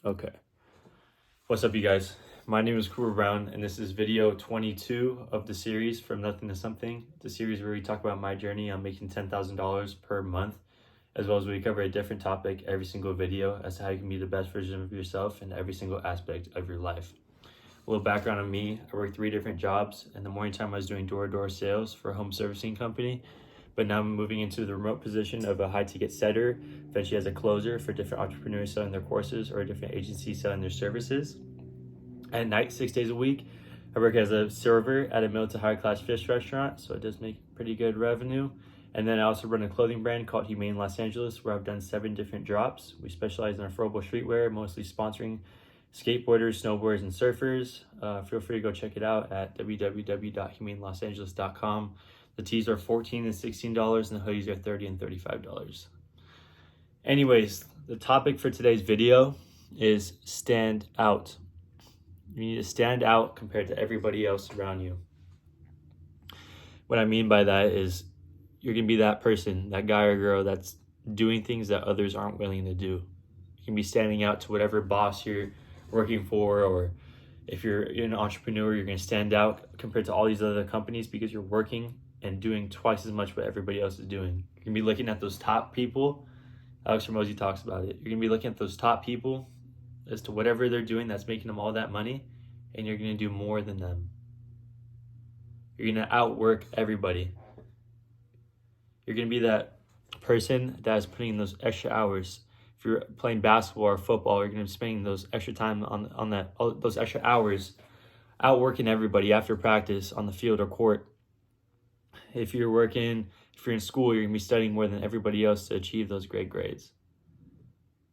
Okay. What's up, you guys? My name is Cooper Brown, and this is video 22 of the series From Nothing to Something. The series where we talk about my journey on making $10,000 per month, as well as we cover a different topic every single video as to how you can be the best version of yourself in every single aspect of your life. A little background on me: I worked 3 different jobs. In the morning time, I was doing door-to-door sales for a home servicing company, but now I'm moving into the remote position of a high-ticket setter, eventually as a closer for different entrepreneurs selling their courses or different agencies selling their services. At night, 6 days a week, I work as a server at a middle to high class fish restaurant, so it does make pretty good revenue. And then I also run a clothing brand called Humane Los Angeles, where I've done 7 different drops. We specialize in affordable streetwear, mostly sponsoring skateboarders, snowboarders, and surfers. Feel free to go check it out at www.humanelosangeles.com. The tees are $14 and $16, and the hoodies are $30 and $35. Anyways, the topic for today's video is stand out. You need to stand out compared to everybody else around you. What I mean by that is you're going to be that person, that guy or girl that's doing things that others aren't willing to do. You can be standing out to whatever boss you're working for, or if you're an entrepreneur, you're going to stand out compared to all these other companies because you're working and doing twice as much what everybody else is doing. You're going to be looking at those top people. Alex Hormozi talks about it. You're going to be looking at those top people as to whatever they're doing that's making them all that money, and you're going to do more than them. You're going to outwork everybody. You're going to be that person that is putting in those extra hours. If you're playing basketball or football, you're going to be spending those extra time on that, those extra hours outworking everybody after practice on the field or court. If you're in school, you're going to be studying more than everybody else to achieve those great grades.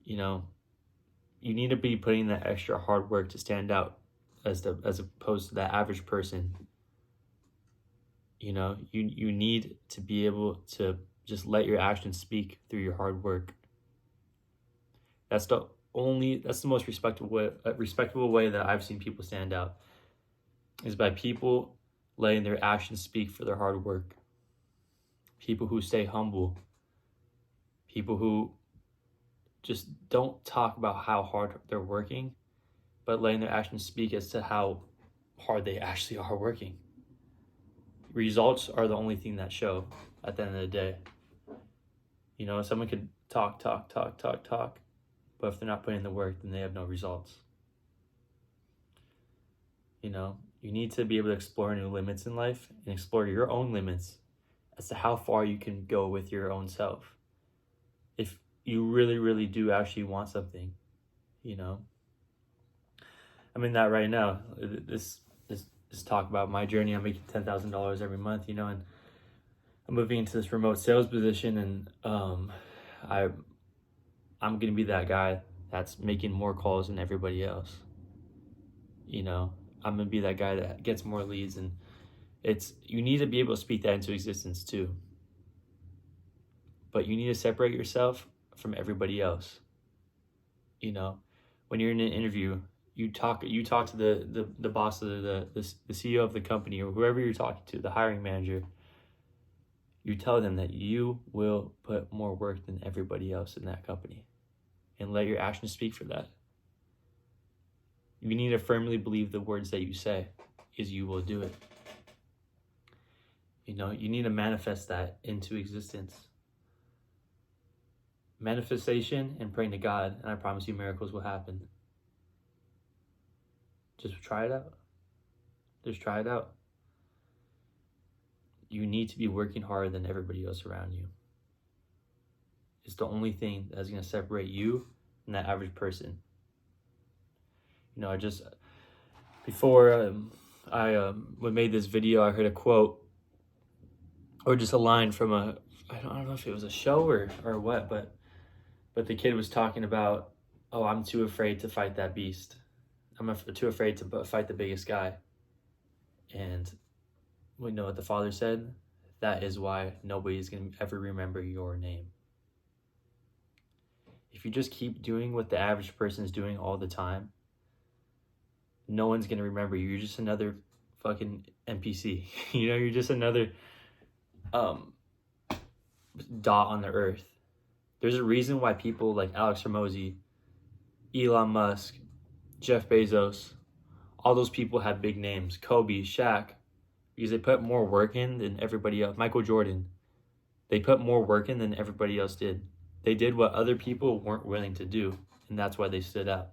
You know, you need to be putting that extra hard work to stand out as opposed to that average person. You know, you need to be able to just let your actions speak through your hard work. That's the most respectable way that I've seen people stand out, is by people letting their actions speak for their hard work. People who stay humble. People who just don't talk about how hard they're working, but letting their actions speak as to how hard they actually are working. Results are the only thing that show at the end of the day. You know, someone could talk, but if they're not putting in the work, then they have no results. You know, you need to be able to explore new limits in life and explore your own limits as to how far you can go with your own self. If you really, really do actually want something, you know. I'm in that right now. This talk about my journey. I'm making $10,000 every month, you know, and I'm moving into this remote sales position, and I'm gonna be that guy that's making more calls than everybody else. You know, I'm gonna be that guy that gets more leads, and you need to be able to speak that into existence too. But you need to separate yourself from everybody else. You know, when you're in an interview, you talk to the boss of the CEO of the company, or whoever you're talking to, the hiring manager. You tell them that you will put more work than everybody else in that company, and let your actions speak for that. You need to firmly believe the words that you say, is you will do it. You know, you need to manifest that into existence. Manifestation and praying to God, and I promise you miracles will happen. Just try it out. Just try it out. You need to be working harder than everybody else around you. It's the only thing that's going to separate you from that average person. You know, before I made this video, I heard a quote, or just a line from I don't know if it was a show or what, but the kid was talking about, oh, I'm too afraid to fight that beast. I'm too afraid to fight the biggest guy. And we know what the father said? That is why nobody's going to ever remember your name. If you just keep doing what the average person is doing all the time, no one's going to remember you. You're just another fucking NPC. You know, you're just another dot on the earth. There's a reason why people like Alex Hormozi Elon Musk, Jeff Bezos, all those people have big names. Kobe, Shaq, because they put more work in than everybody else. Michael Jordan, they put more work in than everybody else did. They did what other people weren't willing to do, and that's why they stood out.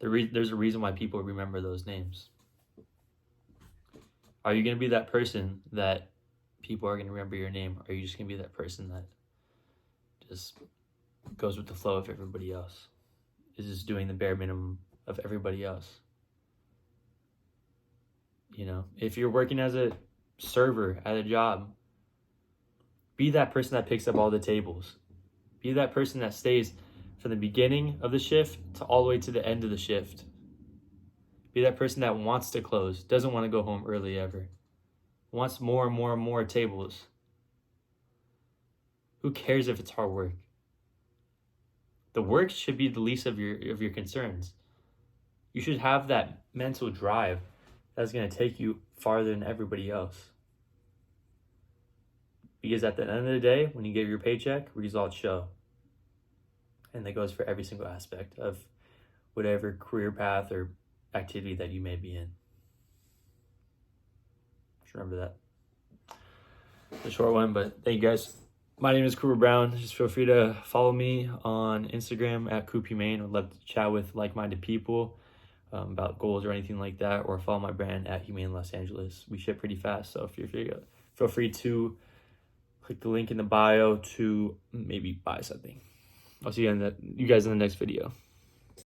There's a reason why people remember those names. Are you going to be that person that people are going to remember your name? Or are you just going to be that person that just goes with the flow of everybody else? Is just doing the bare minimum of everybody else? You know, if you're working as a server at a job, be that person that picks up all the tables. Be that person that stays from the beginning of the shift to all the way to the end of the shift. Be that person that wants to close, doesn't want to go home early ever, wants more and more and more tables. Who cares if it's hard work? The work should be the least of your concerns. You should have that mental drive that's going to take you farther than everybody else. Because at the end of the day, when you get your paycheck, results show. And that goes for every single aspect of whatever career path or activity that you may be in. Just remember that. It's a short one, but thank you guys. My name is Cooper Brown. Just feel free to follow me on Instagram at Coop Humane. I'd love to chat with like-minded people about goals or anything like that, or follow my brand at Humane Los Angeles. We ship pretty fast, so feel free to click the link in the bio to maybe buy something. I'll see you guys in the next video.